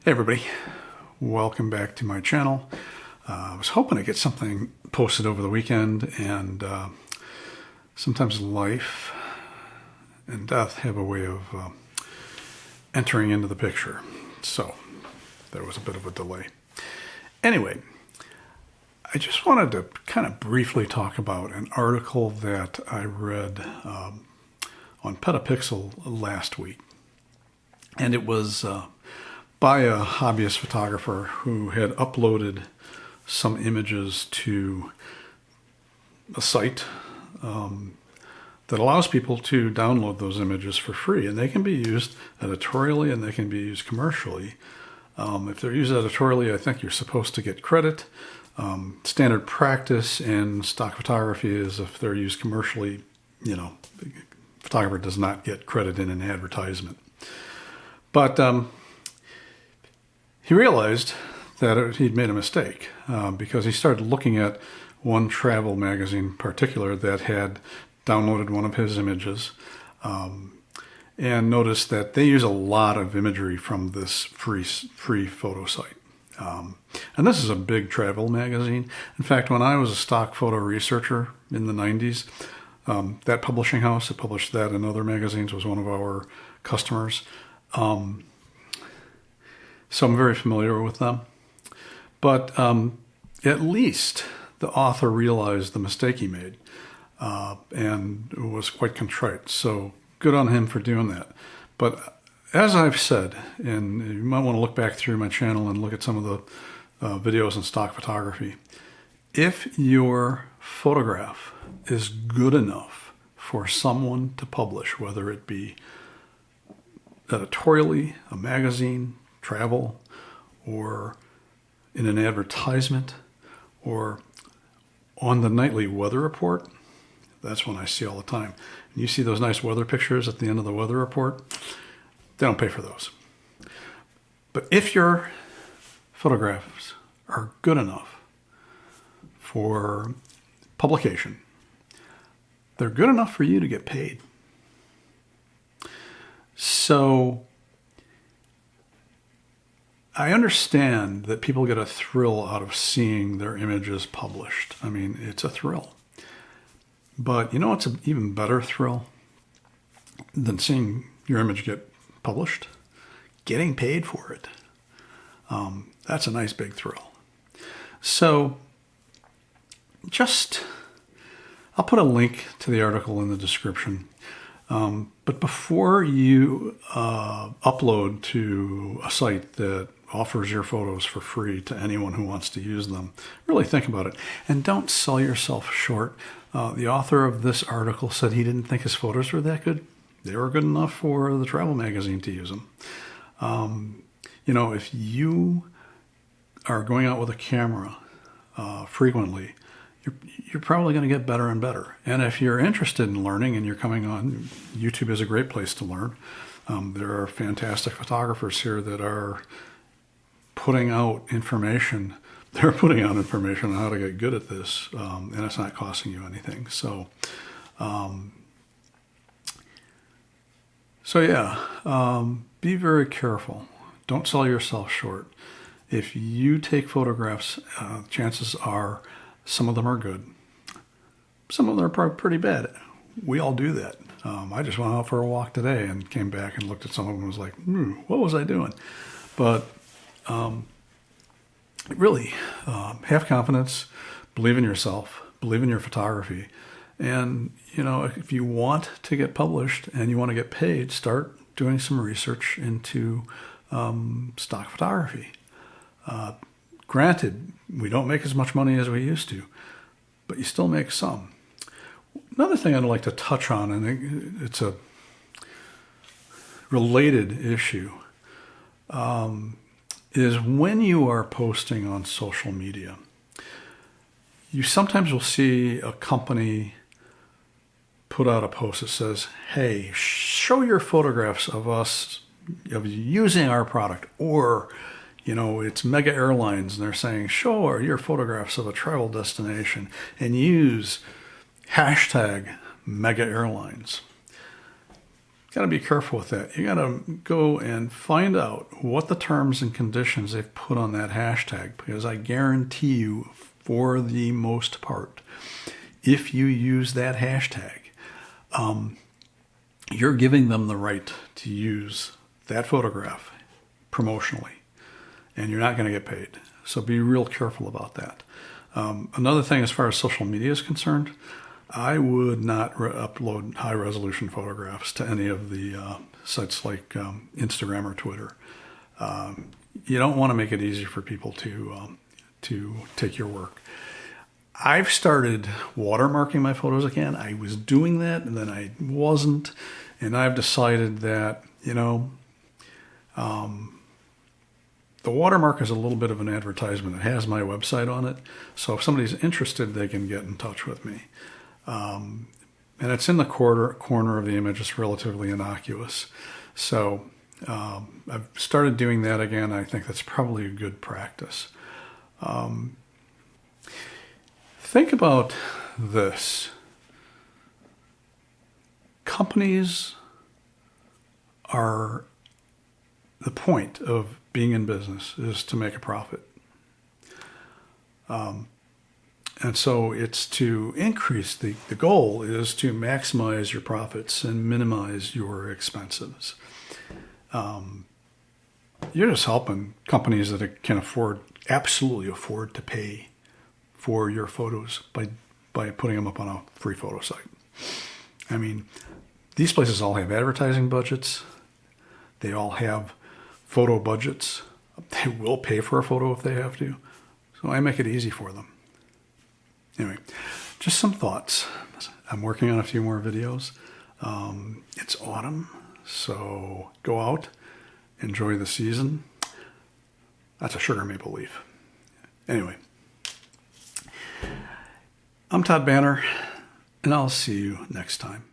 Hey everybody, welcome back to my channel. I was hoping to get something posted over the weekend, and sometimes life and death have a way of entering into the picture. So there was a bit of a delay. Anyway, I just wanted to kind of briefly talk about an article that I read on Petapixel last week. And it was by a hobbyist photographer who had uploaded some images to a site that allows people to download those images for free. And they can be used editorially and they can be used commercially. If they're used editorially, I think you're supposed to get credit. Standard practice in stock photography is if they're used commercially, the photographer does not get credit in an advertisement. But he realized that he'd made a mistake because he started looking at one travel magazine in particular that had downloaded one of his images and noticed that they use a lot of imagery from this free photo site. And this is a big travel magazine. In fact, when I was a stock photo researcher in the 90s, that publishing house that published that and other magazines was one of our customers. So I'm very familiar with them. But at least the author realized the mistake he made and was quite contrite. So good on him for doing that. But as I've said, and you might want to look back through my channel and look at some of the videos in stock photography, if your photograph is good enough for someone to publish, whether it be editorially, a magazine, travel, or in an advertisement, or on the nightly weather report, that's one I see all the time. And you see those nice weather pictures at the end of the weather report, they don't pay for those. But if your photographs are good enough for publication, they're good enough for you to get paid. So I understand that people get a thrill out of seeing their images published. I mean, it's a thrill. But you know what's an even better thrill than seeing your image get published? Getting paid for it. That's a nice big thrill. So I'll put a link to the article in the description. But before you upload to a site that offers your photos for free to anyone who wants to use them, really think about it. And don't sell yourself short. The author of this article said he didn't think his photos were that good. They were good enough for the travel magazine to use them. If you are going out with a camera frequently, you're probably going to get better and better. And if you're interested in learning and you're coming on, YouTube is a great place to learn. There are fantastic photographers here that are putting out information. They're putting out information on how to get good at this, and it's not costing you anything. So be very careful. Don't sell yourself short. If you take photographs, chances are some of them are good. Some of them are pretty bad. We all do that. I just went out for a walk today and came back and looked at some of them and was like, what was I doing? But really, have confidence, believe in yourself, believe in your photography. And, if you want to get published and you want to get paid, start doing some research into stock photography. Granted, we don't make as much money as we used to, but you still make some. Another thing I'd like to touch on, and it's a related issue, is when you are posting on social media, you sometimes will see a company put out a post that says, hey, show your photographs of us of using our product, or it's Mega Airlines, and they're saying, show your photographs of a travel destination and use hashtag Mega Airlines. got to be careful with that. You got to go and find out what the terms and conditions they've put on that hashtag, because I guarantee you, for the most part, if you use that hashtag, you're giving them the right to use that photograph promotionally, and you're not going to get paid. So be real careful about that. Another thing, as far as social media is concerned, I would not upload high-resolution photographs to any of the sites like Instagram or Twitter. You don't want to make it easy for people to take your work. I've started watermarking my photos again. I was doing that, and then I wasn't. And I've decided that, the watermark is a little bit of an advertisement. It has my website on it. So if somebody's interested, they can get in touch with me. And it's in the corner of the image. It's relatively innocuous. So I've started doing that again. I think that's probably a good practice. Think about this. Companies are, the point of being in business is to make a profit. And so it's to increase, the goal is to maximize your profits and minimize your expenses. You're just helping companies that can absolutely afford to pay for your photos by putting them up on a free photo site. I mean, these places all have advertising budgets. They all have photo budgets. They will pay for a photo if they have to. So I make it easy for them. Anyway, just some thoughts. I'm working on a few more videos. It's autumn, so go out, enjoy the season. That's a sugar maple leaf. Anyway, I'm Todd Banner, and I'll see you next time.